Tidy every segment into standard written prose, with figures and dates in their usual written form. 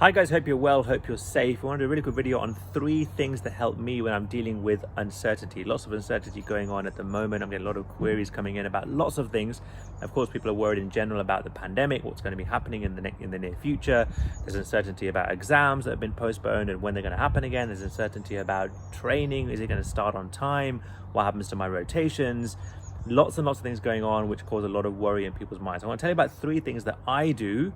Hi guys, hope you're well, hope you're safe. I wanted a really quick video on 3 things that help me when I'm dealing with uncertainty. Lots of uncertainty going on at the moment. I'm getting a lot of queries coming in about lots of things. Of course, people are worried in general about the pandemic, what's going to be happening in the near future. There's uncertainty about exams that have been postponed and when they're going to happen again. There's uncertainty about training. Is it going to start on time? What happens to my rotations? Lots and lots of things going on which cause a lot of worry in people's minds. I want to tell you about 3 things that I do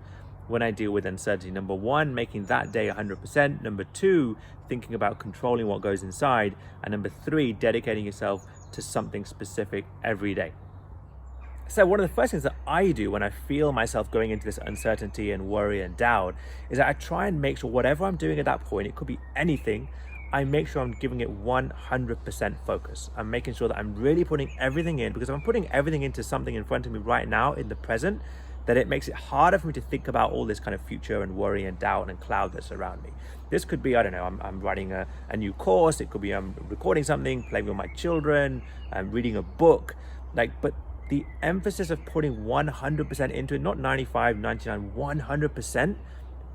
when I deal with uncertainty. Number 1, making that day 100%. Number 2, thinking about controlling what goes inside. And number 3, dedicating yourself to something specific every day. So one of the first things that I do when I feel myself going into this uncertainty and worry and doubt is that I try and make sure whatever I'm doing at that point, it could be anything, I make sure I'm giving it 100% focus. I'm making sure that I'm really putting everything in, because if I'm putting everything into something in front of me right now in the present, that it makes it harder for me to think about all this kind of future and worry and doubt and cloud that's around me. This could be, I don't know, I'm writing a new course. It could be I'm recording something, playing with my children, I'm reading a book. But the emphasis of putting 100% into it, not 95, 99, 100%,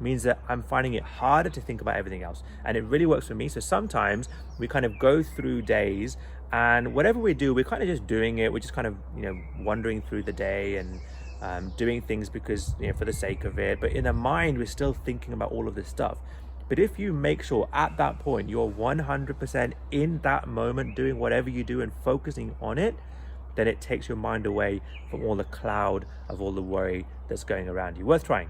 means that I'm finding it harder to think about everything else. And it really works for me. So sometimes we kind of go through days and whatever we do, we're kind of just doing it. We're just kind of, wandering through the day and doing things because, for the sake of it. But in the mind, we're still thinking about all of this stuff. But if you make sure at that point, you're 100% in that moment, doing whatever you do and focusing on it, then it takes your mind away from all the cloud of all the worry that's going around you. Worth trying.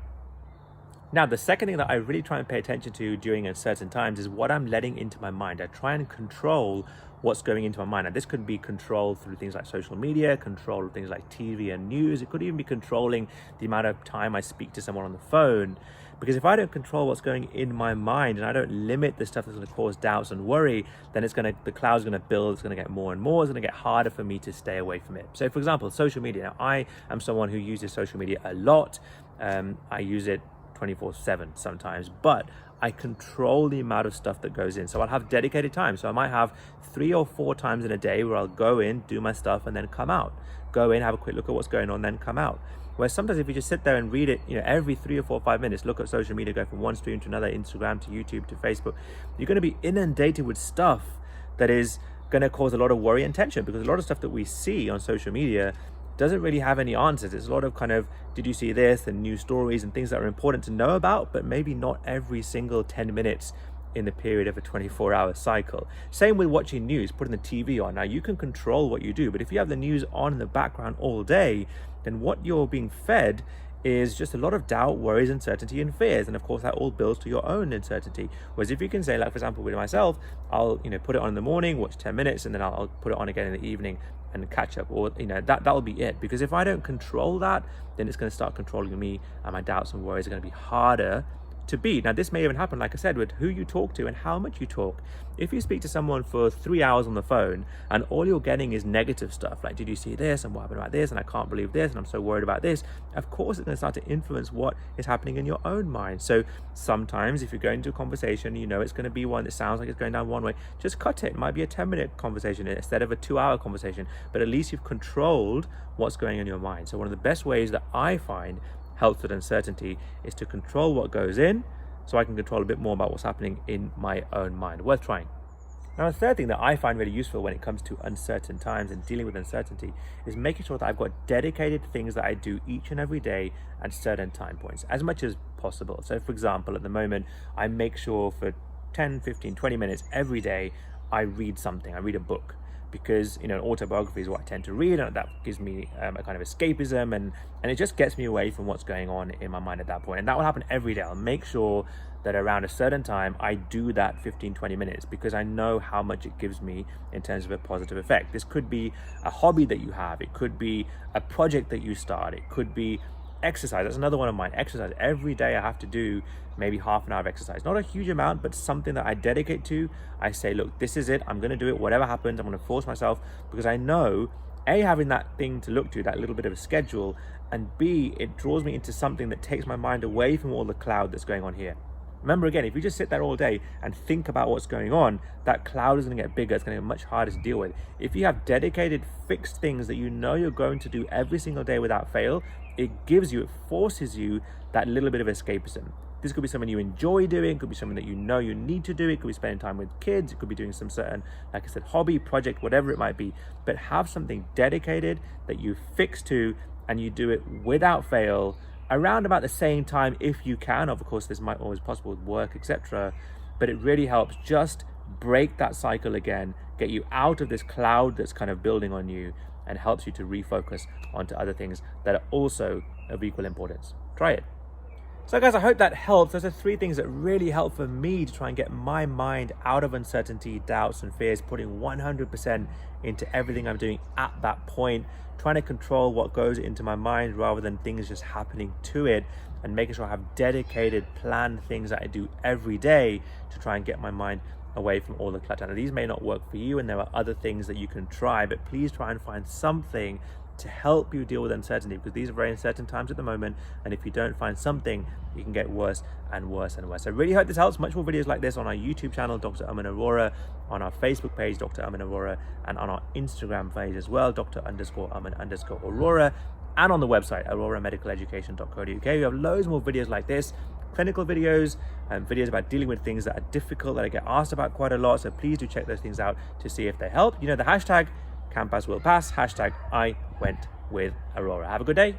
Now, the second thing that I really try and pay attention to during uncertain times is what I'm letting into my mind. I try and control what's going into my mind. And this could be controlled through things like social media, control things like TV and news. It could even be controlling the amount of time I speak to someone on the phone. Because if I don't control what's going in my mind and I don't limit the stuff that's going to cause doubts and worry, then the cloud's going to build, it's going to get more and more, it's going to get harder for me to stay away from it. So for example, social media. Now, I am someone who uses social media a lot. I use it 24/7 sometimes, but I control the amount of stuff that goes in. So I'll have dedicated time. So I might have 3 or 4 times in a day where I'll go in, do my stuff, and then come out. Go in, have a quick look at what's going on, then come out. Whereas sometimes if you just sit there and read it, every 3 or 4 or 5 minutes, look at social media, go from one stream to another, Instagram to YouTube to Facebook, you're going to be inundated with stuff that is going to cause a lot of worry and tension, because a lot of stuff that we see on social media doesn't really have any answers. It's a lot of kind of, did you see this, and news stories and things that are important to know about, but maybe not every single 10 minutes in the period of a 24-hour cycle. Same with watching news, putting the TV on. Now, you can control what you do, but if you have the news on in the background all day, then what you're being fed is just a lot of doubt, worries, uncertainty, and fears. And of course, that all builds to your own uncertainty. Whereas if you can say, like, for example, with myself, I'll, put it on in the morning, watch 10 minutes, and then I'll put it on again in the evening and catch up, or, that'll be it. Because if I don't control that, then it's going to start controlling me, and my doubts and worries are going to be harder to beat. Now, this may even happen, like I said, with who you talk to and how much you talk. If you speak to someone for 3 hours on the phone and all you're getting is negative stuff, like, did you see this, and what happened about this, and I can't believe this, and I'm so worried about this, of course it's going to start to influence what is happening in your own mind. So sometimes if you're going to a conversation, it's going to be one that sounds like it's going down one way, just cut it. It might be a 10-minute conversation instead of a 2-hour conversation, but at least you've controlled what's going on in your mind. So one of the best ways that I find helps with uncertainty is to control what goes in, so I can control a bit more about what's happening in my own mind. Worth trying. Now, the third thing that I find really useful when it comes to uncertain times and dealing with uncertainty is making sure that I've got dedicated things that I do each and every day at certain time points, as much as possible. So for example, at the moment, I make sure for 10, 15, 20 minutes every day, I read something, I read a book. Because autobiography is what I tend to read, and that gives me a kind of escapism, and it just gets me away from what's going on in my mind at that point. And that will happen every day. I'll make sure that around a certain time I do that 15-20 minutes, because I know how much it gives me in terms of a positive effect. This could be a hobby that you have, it could be a project that you start, it could be exercise. That's another one of mine. Exercise. Every day I have to do maybe half an hour of exercise. Not a huge amount, but something that I dedicate to. I say, look, this is it. I'm going to do it. Whatever happens, I'm going to force myself, because I know, A, having that thing to look to, that little bit of a schedule, and B, it draws me into something that takes my mind away from all the cloud that's going on here. Remember, again, if you just sit there all day and think about what's going on, that cloud is going to get bigger. It's going to get much harder to deal with. If you have dedicated, fixed things that you're going to do every single day without fail, it forces you that little bit of escapism. This could be something you enjoy doing, it could be something that you know you need to do, it could be spending time with kids, it could be doing some certain, like I said, hobby, project, whatever it might be. But have something dedicated that you fix to, and you do it without fail around about the same time if you can. Of course, this might always be possible with work, etc. But it really helps just break that cycle again, get you out of this cloud that's kind of building on you, and helps you to refocus onto other things that are also of equal importance. Try it. So guys, I hope that helps. Those are 3 things that really help for me to try and get my mind out of uncertainty, doubts, and fears, putting 100% into everything I'm doing at that point, trying to control what goes into my mind rather than things just happening to it, and making sure I have dedicated, planned things that I do every day to try and get my mind away from all the clutter. Now, these may not work for you, and there are other things that you can try, but please try and find something to help you deal with uncertainty, because these are very uncertain times at the moment, and if you don't find something, you can get worse and worse and worse. So I really hope this helps. Much more videos like this on our YouTube channel, Dr. Aman Arora, on our Facebook page, Dr. Aman Arora, and on our Instagram page as well, Dr._Aman_Arora, and on the website, auroramedicaleducation.co.uk. We have loads more videos like this, clinical videos, and videos about dealing with things that are difficult, that I get asked about quite a lot. So please do check those things out to see if they help. You know the hashtag, Campus will pass, hashtag I went with Aurora. Have a good day.